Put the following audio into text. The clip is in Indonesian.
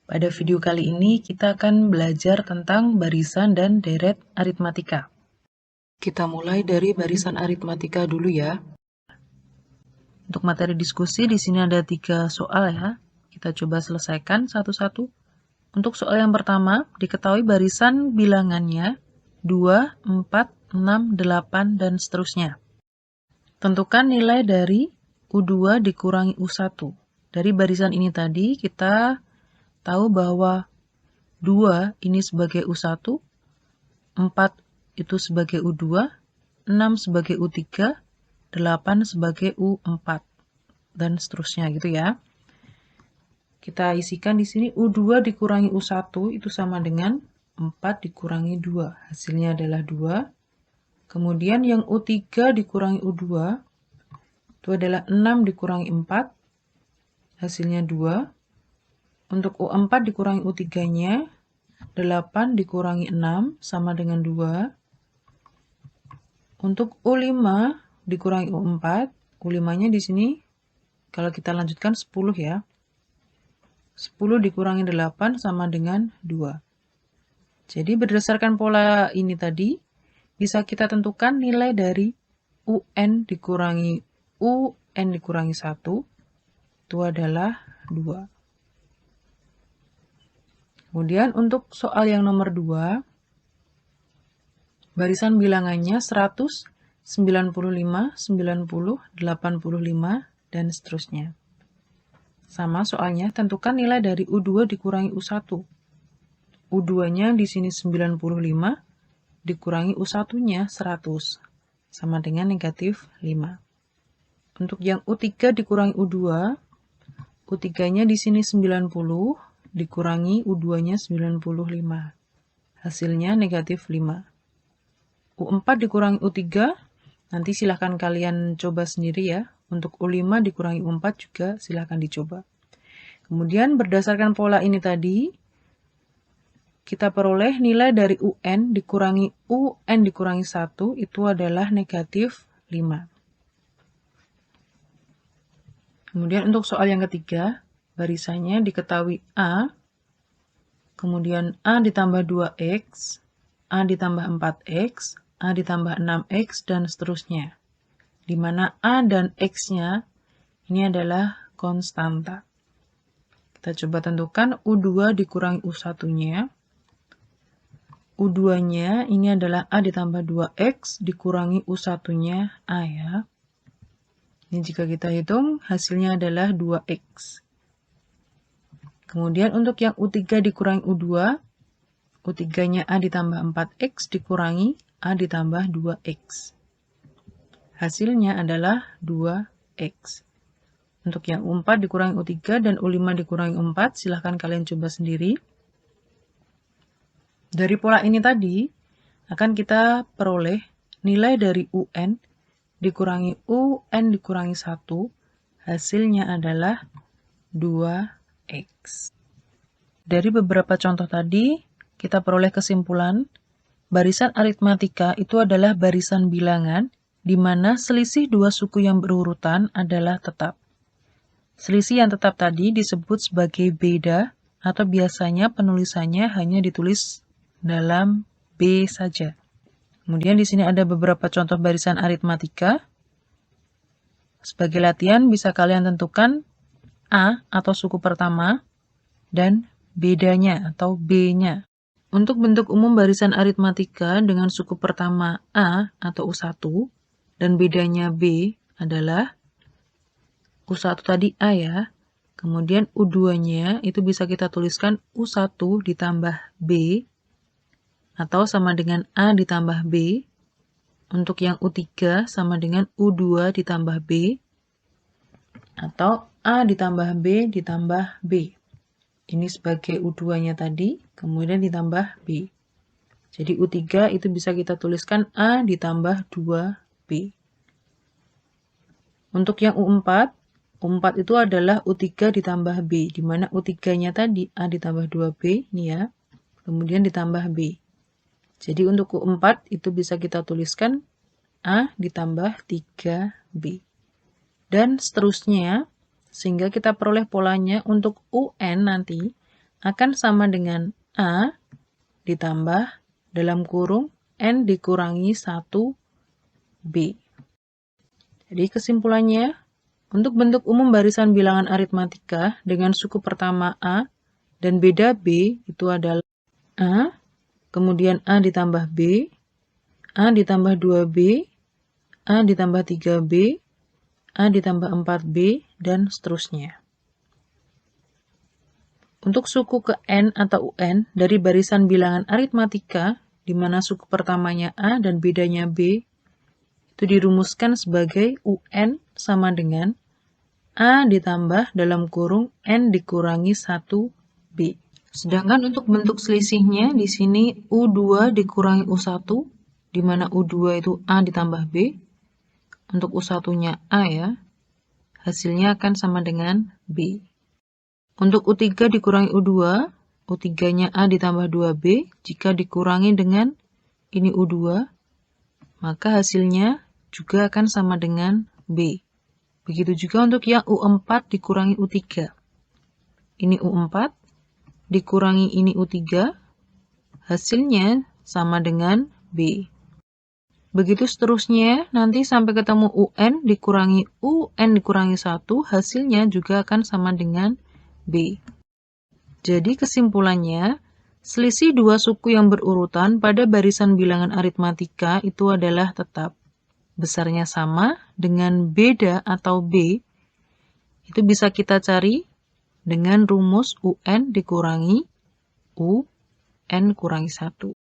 Pada video kali ini kita akan belajar tentang barisan dan deret aritmatika. Kita mulai dari barisan aritmatika dulu ya. Untuk materi diskusi di sini ada 3 soal ya. Kita coba selesaikan satu-satu. Untuk soal yang pertama, diketahui barisan bilangannya 2, 4, 6, 8, dan seterusnya. Tentukan nilai dari U2 dikurangi U1. Dari barisan ini tadi kita tahu bahwa 2 ini sebagai U1, 4 itu sebagai U2, 6 sebagai U3, 8 sebagai U4, dan seterusnya gitu ya. Kita isikan di sini U2 dikurangi U1 itu sama dengan 4 dikurangi 2. Hasilnya adalah 2. Kemudian yang U3 dikurangi U2 itu adalah 6 dikurangi 4. Hasilnya 2. Untuk U4 dikurangi U3-nya 8 dikurangi 6 sama dengan 2. Untuk U5 dikurangi U4, U5-nya di sini kalau kita lanjutkan 10 ya. 10 dikurangi 8 sama dengan 2. Jadi berdasarkan pola ini tadi, bisa kita tentukan nilai dari UN dikurangi 1 itu adalah 2. Kemudian untuk soal yang nomor 2, barisan bilangannya 100, 95, 90, 85, dan seterusnya. Sama soalnya, tentukan nilai dari U2 dikurangi U1. U2-nya di sini 95, dikurangi U1-nya 100, sama dengan negatif 5. Untuk yang U3 dikurangi U2, U3-nya di sini 90, dikurangi U2-nya 95. Hasilnya negatif 5. U4 dikurangi U3, nanti silahkan kalian coba sendiri ya. Untuk U5 dikurangi U4 juga silahkan dicoba. Kemudian berdasarkan pola ini tadi, kita peroleh nilai dari UN dikurangi 1 itu adalah negatif 5. Kemudian untuk soal yang ketiga, barisannya diketahui A, kemudian A ditambah 2X, A ditambah 4X, A ditambah 6X, dan seterusnya. Di mana A dan X-nya ini adalah konstanta. Kita coba tentukan U2 dikurangi U1-nya. U2-nya ini adalah A ditambah 2X dikurangi U1-nya A ya. Ini jika kita hitung hasilnya adalah 2X. Kemudian untuk yang U3 dikurangi U2, U3-nya A ditambah 4X dikurangi A ditambah 2X. Hasilnya adalah 2X. Untuk yang U4 dikurangi U3 dan U5 dikurangi U4, silahkan kalian coba sendiri. Dari pola ini tadi, akan kita peroleh nilai dari UN dikurangi UN dikurangi 1, hasilnya adalah 2X. Dari beberapa contoh tadi, kita peroleh kesimpulan, barisan aritmatika itu adalah barisan bilangan di mana selisih dua suku yang berurutan adalah tetap. Selisih yang tetap tadi disebut sebagai beda atau biasanya penulisannya hanya ditulis dalam B saja. Kemudian di sini ada beberapa contoh barisan aritmatika. Sebagai latihan bisa kalian tentukan A atau suku pertama dan bedanya atau B-nya. Untuk bentuk umum barisan aritmatika dengan suku pertama A atau U1 dan bedanya B adalah U1 tadi A ya. Kemudian U2-nya itu bisa kita tuliskan U1 ditambah B atau sama dengan A ditambah B. Untuk yang U3 sama dengan U2 ditambah B atau A ditambah B ditambah B. Ini sebagai U2-nya tadi, kemudian ditambah B. Jadi U3 itu bisa kita tuliskan A ditambah 2B. Untuk yang U4, U4 itu adalah U3 ditambah B, di mana U3-nya tadi A ditambah 2B, ini ya, kemudian ditambah B. Jadi untuk U4 itu bisa kita tuliskan A ditambah 3B. Dan seterusnya, sehingga kita peroleh polanya untuk UN nanti akan sama dengan A ditambah dalam kurung N dikurangi 1B. Jadi kesimpulannya, untuk bentuk umum barisan bilangan aritmatika dengan suku pertama A dan beda B itu adalah A, kemudian A ditambah B, A ditambah 2B, A ditambah 3B, A ditambah 4B, dan seterusnya. Untuk suku ke N atau UN dari barisan bilangan aritmatika, di mana suku pertamanya A dan bedanya B, itu dirumuskan sebagai UN sama dengan A ditambah dalam kurung N dikurangi 1B. Sedangkan untuk bentuk selisihnya, di sini U2 dikurangi U1, di mana U2 itu A ditambah B. Untuk U1-nya A ya, hasilnya akan sama dengan B. Untuk U3 dikurangi U2, U3-nya A ditambah 2B, jika dikurangi dengan ini U2, maka hasilnya juga akan sama dengan B. Begitu juga untuk yang U4 dikurangi U3. Ini U4, dikurangi ini U3, hasilnya sama dengan B. Begitu seterusnya, nanti sampai ketemu UN dikurangi 1, hasilnya juga akan sama dengan B. Jadi kesimpulannya, selisih dua suku yang berurutan pada barisan bilangan aritmatika itu adalah tetap. Besarnya sama dengan beda atau B, itu bisa kita cari dengan rumus UN dikurangi UN kurangi 1.